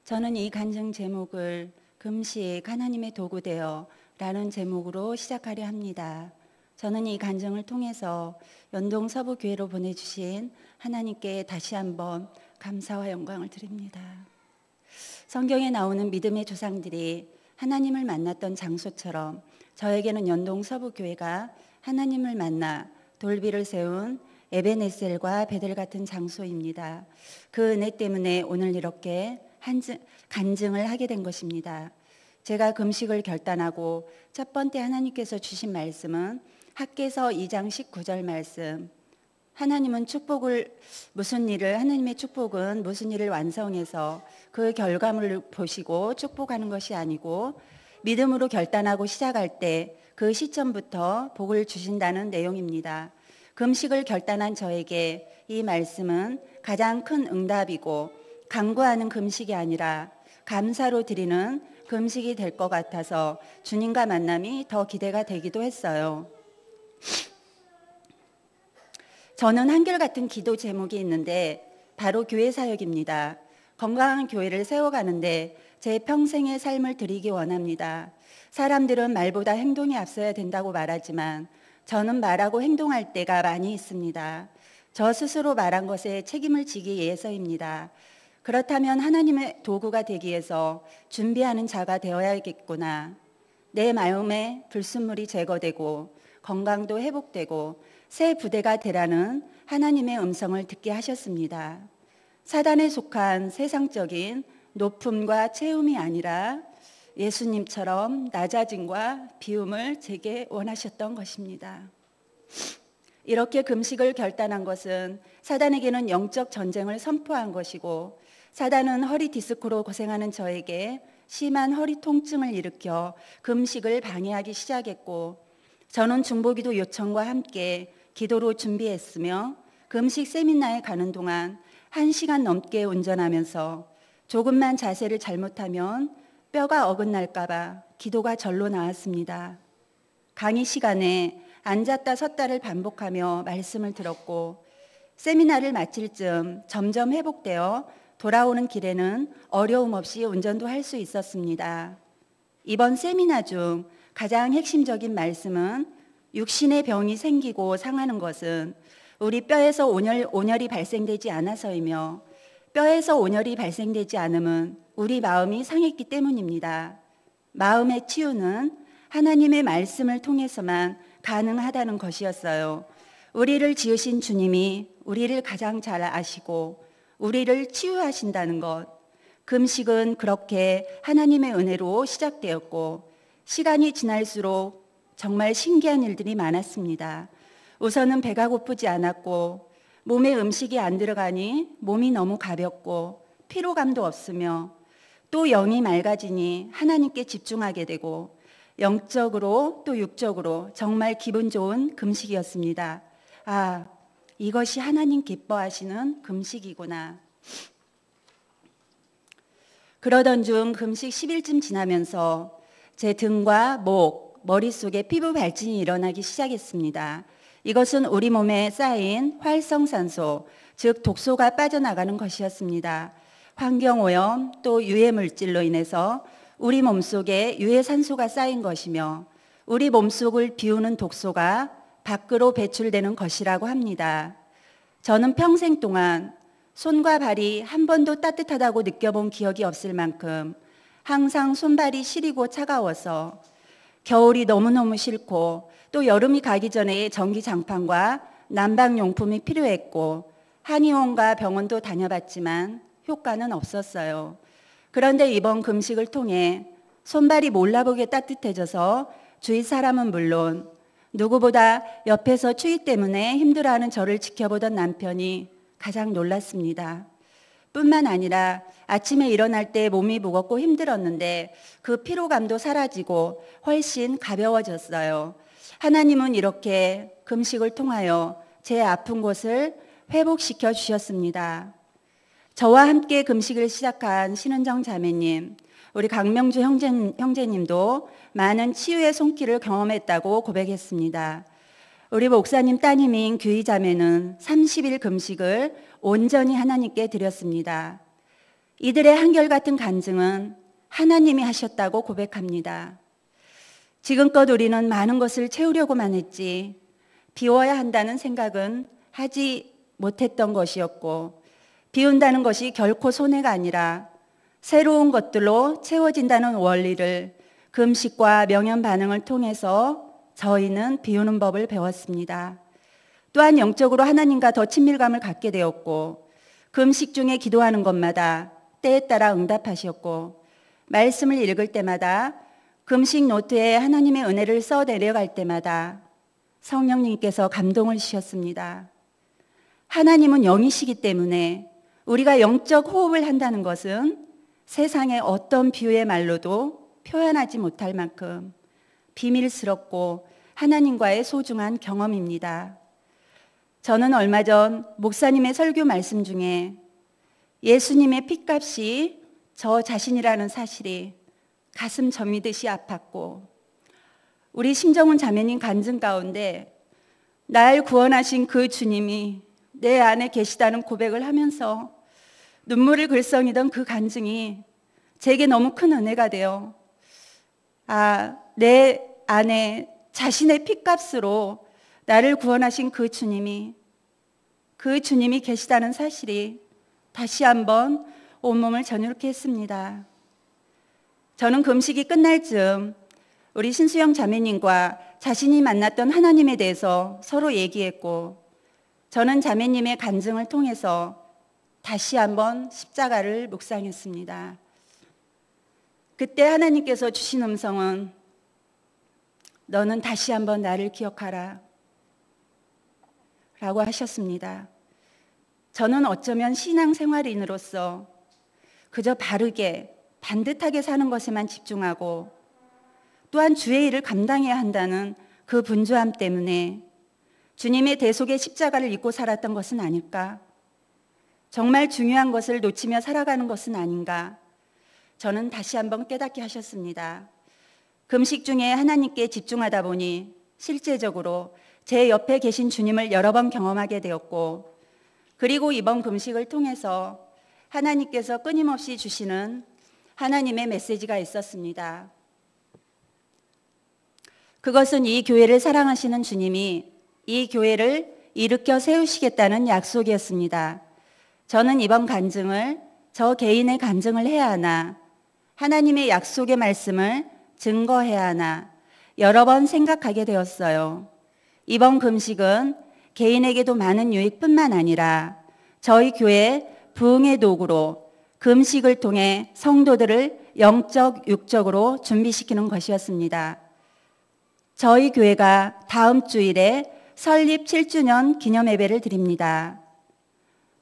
저는 이 간증 제목을 금식 하나님의 도구되어 라는 제목으로 시작하려 합니다. 저는 이 간증을 통해서 연동 서부교회로 보내주신 하나님께 다시 한번 감사와 영광을 드립니다. 성경에 나오는 믿음의 조상들이 하나님을 만났던 장소처럼 저에게는 연동 서부교회가 하나님을 만나 돌비를 세운 에베네셀과 베델 같은 장소입니다. 그 은혜 때문에 오늘 이렇게 간증을 하게 된 것입니다. 제가 금식을 결단하고 첫 번째 하나님께서 주신 말씀은 학개서 2장 19절 말씀. 하나님의 축복은 무슨 일을 완성해서 그 결과물을 보시고 축복하는 것이 아니고 믿음으로 결단하고 시작할 때 그 시점부터 복을 주신다는 내용입니다. 금식을 결단한 저에게 이 말씀은 가장 큰 응답이고 강구하는 금식이 아니라 감사로 드리는 금식이 될 것 같아서 주님과 만남이 더 기대가 되기도 했어요. 저는 한결같은 기도 제목이 있는데 바로 교회 사역입니다. 건강한 교회를 세워가는데 제 평생의 삶을 드리기 원합니다. 사람들은 말보다 행동이 앞서야 된다고 말하지만 저는 말하고 행동할 때가 많이 있습니다. 저 스스로 말한 것에 책임을 지기 위해서입니다. 그렇다면 하나님의 도구가 되기 위해서 준비하는 자가 되어야겠구나. 내 마음에 불순물이 제거되고 건강도 회복되고 새 부대가 되라는 하나님의 음성을 듣게 하셨습니다. 사단에 속한 세상적인 높음과 채움이 아니라 예수님처럼 낮아짐과 비움을 제게 원하셨던 것입니다. 이렇게 금식을 결단한 것은 사단에게는 영적 전쟁을 선포한 것이고 사단은 허리 디스크로 고생하는 저에게 심한 허리 통증을 일으켜 금식을 방해하기 시작했고 저는 중보기도 요청과 함께 기도로 준비했으며 금식 세미나에 가는 동안 1시간 넘게 운전하면서 조금만 자세를 잘못하면 뼈가 어긋날까 봐 기도가 절로 나왔습니다. 강의 시간에 앉았다 섰다를 반복하며 말씀을 들었고 세미나를 마칠 즈음 점점 회복되어 돌아오는 길에는 어려움 없이 운전도 할 수 있었습니다. 이번 세미나 중 가장 핵심적인 말씀은 육신의 병이 생기고 상하는 것은 우리 뼈에서 온열이 발생되지 않아서이며 뼈에서 온열이 발생되지 않음은 우리 마음이 상했기 때문입니다. 마음의 치유는 하나님의 말씀을 통해서만 가능하다는 것이었어요. 우리를 지으신 주님이 우리를 가장 잘 아시고 우리를 치유하신다는 것. 금식은 그렇게 하나님의 은혜로 시작되었고 시간이 지날수록 정말 신기한 일들이 많았습니다. 우선은 배가 고프지 않았고 몸에 음식이 안 들어가니 몸이 너무 가볍고 피로감도 없으며 또 영이 맑아지니 하나님께 집중하게 되고 영적으로 또 육적으로 정말 기분 좋은 금식이었습니다. 아, 이것이 하나님 기뻐하시는 금식이구나. 그러던 중 금식 10일쯤 지나면서 제 등과 목, 머릿속에 피부 발진이 일어나기 시작했습니다. 이것은 우리 몸에 쌓인 활성산소, 즉 독소가 빠져나가는 것이었습니다. 환경오염 또 유해물질로 인해서 우리 몸속에 유해산소가 쌓인 것이며 우리 몸속을 비우는 독소가 밖으로 배출되는 것이라고 합니다. 저는 평생 동안 손과 발이 한 번도 따뜻하다고 느껴본 기억이 없을 만큼 항상 손발이 시리고 차가워서 겨울이 너무너무 싫고 또 여름이 가기 전에 전기장판과 난방용품이 필요했고 한의원과 병원도 다녀봤지만 효과는 없었어요. 그런데 이번 금식을 통해 손발이 몰라보게 따뜻해져서 주위 사람은 물론 누구보다 옆에서 추위 때문에 힘들어하는 저를 지켜보던 남편이 가장 놀랐습니다. 뿐만 아니라 아침에 일어날 때 몸이 무겁고 힘들었는데 그 피로감도 사라지고 훨씬 가벼워졌어요. 하나님은 이렇게 금식을 통하여 제 아픈 곳을 회복시켜 주셨습니다. 저와 함께 금식을 시작한 신은정 자매님, 우리 강명주 형제님도 많은 치유의 손길을 경험했다고 고백했습니다. 우리 목사님 따님인 규희 자매는 30일 금식을 온전히 하나님께 드렸습니다. 이들의 한결같은 간증은 하나님이 하셨다고 고백합니다. 지금껏 우리는 많은 것을 채우려고만 했지 비워야 한다는 생각은 하지 못했던 것이었고, 비운다는 것이 결코 손해가 아니라 새로운 것들로 채워진다는 원리를 금식과 명연 반응을 통해서 저희는 비우는 법을 배웠습니다. 또한 영적으로 하나님과 더 친밀감을 갖게 되었고, 금식 중에 기도하는 것마다 때에 따라 응답하셨고, 말씀을 읽을 때마다 금식 노트에 하나님의 은혜를 써 내려갈 때마다 성령님께서 감동을 주셨습니다. 하나님은 영이시기 때문에 우리가 영적 호흡을 한다는 것은 세상의 어떤 비유의 말로도 표현하지 못할 만큼 비밀스럽고 하나님과의 소중한 경험입니다. 저는 얼마 전 목사님의 설교 말씀 중에 예수님의 핏값이 저 자신이라는 사실이 가슴 저미듯이 아팠고, 우리 심정훈 자매님 간증 가운데 날 구원하신 그 주님이 내 안에 계시다는 고백을 하면서 눈물을 글썽이던 그 간증이 제게 너무 큰 은혜가 되어, 내 안에 자신의 핏값으로 나를 구원하신 그 주님이 계시다는 사실이 다시 한번 온몸을 전율케 했습니다. 저는 금식이 끝날 즈음 우리 신수영 자매님과 자신이 만났던 하나님에 대해서 서로 얘기했고, 저는 자매님의 간증을 통해서 다시 한번 십자가를 묵상했습니다. 그때 하나님께서 주신 음성은 너는 다시 한번 나를 기억하라 라고 하셨습니다. 저는 어쩌면 신앙생활인으로서 그저 바르게 반듯하게 사는 것에만 집중하고, 또한 주의 일을 감당해야 한다는 그 분주함 때문에 주님의 대속의 십자가를 잊고 살았던 것은 아닐까? 정말 중요한 것을 놓치며 살아가는 것은 아닌가? 저는 다시 한번 깨닫게 하셨습니다. 금식 중에 하나님께 집중하다 보니 실제적으로 제 옆에 계신 주님을 여러 번 경험하게 되었고, 그리고 이번 금식을 통해서 하나님께서 끊임없이 주시는 하나님의 메시지가 있었습니다. 그것은 이 교회를 사랑하시는 주님이 이 교회를 일으켜 세우시겠다는 약속이었습니다. 저는 이번 간증을 저 개인의 간증을 해야 하나, 하나님의 약속의 말씀을 증거해야 하나 여러 번 생각하게 되었어요. 이번 금식은 개인에게도 많은 유익뿐만 아니라 저희 교회 부흥의 도구로 금식을 통해 성도들을 영적, 육적으로 준비시키는 것이었습니다. 저희 교회가 다음 주일에 설립 7주년 기념 예배를 드립니다.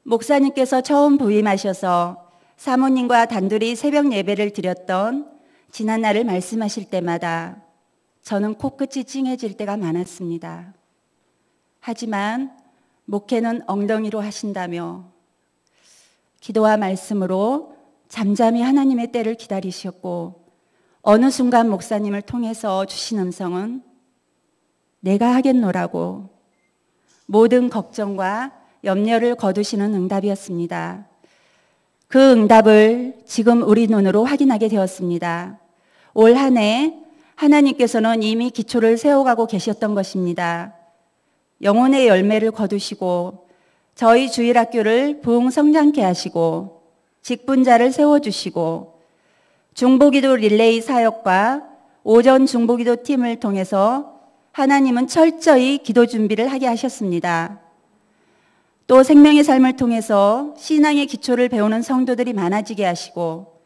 목사님께서 처음 부임하셔서 사모님과 단둘이 새벽 예배를 드렸던 지난날을 말씀하실 때마다 저는 코끝이 찡해질 때가 많았습니다. 하지만 목회는 엉덩이로 하신다며 기도와 말씀으로 잠잠히 하나님의 때를 기다리셨고, 어느 순간 목사님을 통해서 주신 음성은 내가 하겠노라고 모든 걱정과 염려를 거두시는 응답이었습니다. 그 응답을 지금 우리 눈으로 확인하게 되었습니다. 올 한 해 하나님께서는 이미 기초를 세워가고 계셨던 것입니다. 영혼의 열매를 거두시고 저희 주일학교를 부흥 성장케 하시고 직분자를 세워주시고 중보기도 릴레이 사역과 오전 중보기도 팀을 통해서 하나님은 철저히 기도 준비를 하게 하셨습니다. 또 생명의 삶을 통해서 신앙의 기초를 배우는 성도들이 많아지게 하시고,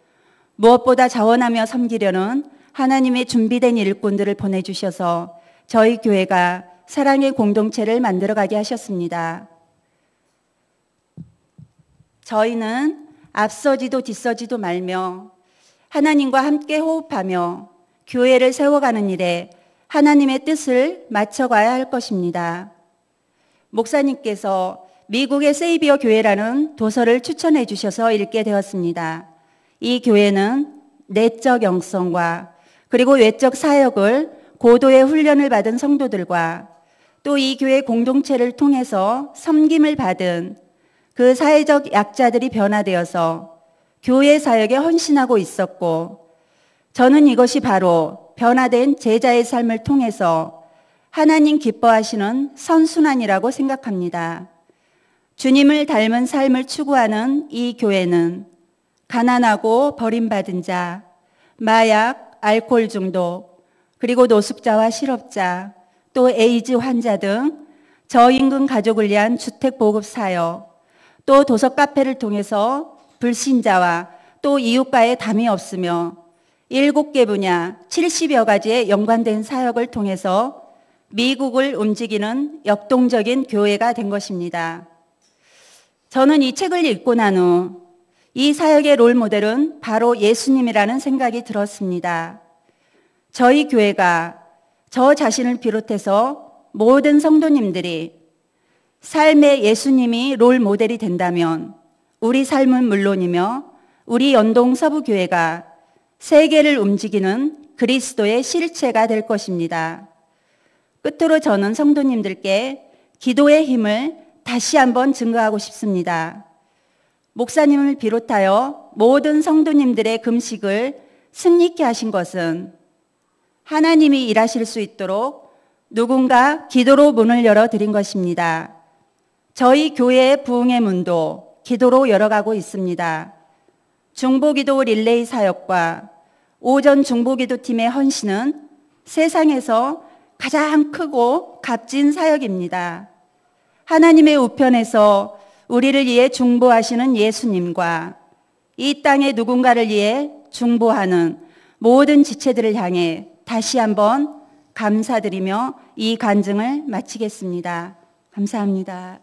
무엇보다 자원하며 섬기려는 하나님의 준비된 일꾼들을 보내주셔서 저희 교회가 사랑의 공동체를 만들어가게 하셨습니다. 저희는 앞서지도 뒤서지도 말며 하나님과 함께 호흡하며 교회를 세워가는 일에 하나님의 뜻을 맞춰가야 할 것입니다. 목사님께서 미국의 세이비어 교회라는 도서를 추천해 주셔서 읽게 되었습니다. 이 교회는 내적 영성과 그리고 외적 사역을 고도의 훈련을 받은 성도들과 또 이 교회 공동체를 통해서 섬김을 받은 그 사회적 약자들이 변화되어서 교회 사역에 헌신하고 있었고, 저는 이것이 바로 변화된 제자의 삶을 통해서 하나님 기뻐하시는 선순환이라고 생각합니다. 주님을 닮은 삶을 추구하는 이 교회는 가난하고 버림받은 자, 마약, 알코올 중독, 그리고 노숙자와 실업자, 또 에이즈 환자 등 저임금 가족을 위한 주택 보급 사역, 또 도서 카페를 통해서 불신자와 또 이웃과의 담이 없으며 7개 분야 70여 가지의 연관된 사역을 통해서 미국을 움직이는 역동적인 교회가 된 것입니다. 저는 이 책을 읽고 난 후 이 사역의 롤 모델은 바로 예수님이라는 생각이 들었습니다. 저희 교회가 저 자신을 비롯해서 모든 성도님들이 삶의 예수님이 롤 모델이 된다면 우리 삶은 물론이며 우리 연동 서부교회가 세계를 움직이는 그리스도의 실체가 될 것입니다. 끝으로 저는 성도님들께 기도의 힘을 다시 한번 증거하고 싶습니다. 목사님을 비롯하여 모든 성도님들의 금식을 승리케 하신 것은 하나님이 일하실 수 있도록 누군가 기도로 문을 열어드린 것입니다. 저희 교회의 부흥의 문도 기도로 열어가고 있습니다. 중보기도 릴레이 사역과 오전 중보기도팀의 헌신은 세상에서 가장 크고 값진 사역입니다. 하나님의 우편에서 우리를 위해 중보하시는 예수님과 이 땅의 누군가를 위해 중보하는 모든 지체들을 향해 다시 한번 감사드리며 이 간증을 마치겠습니다. 감사합니다.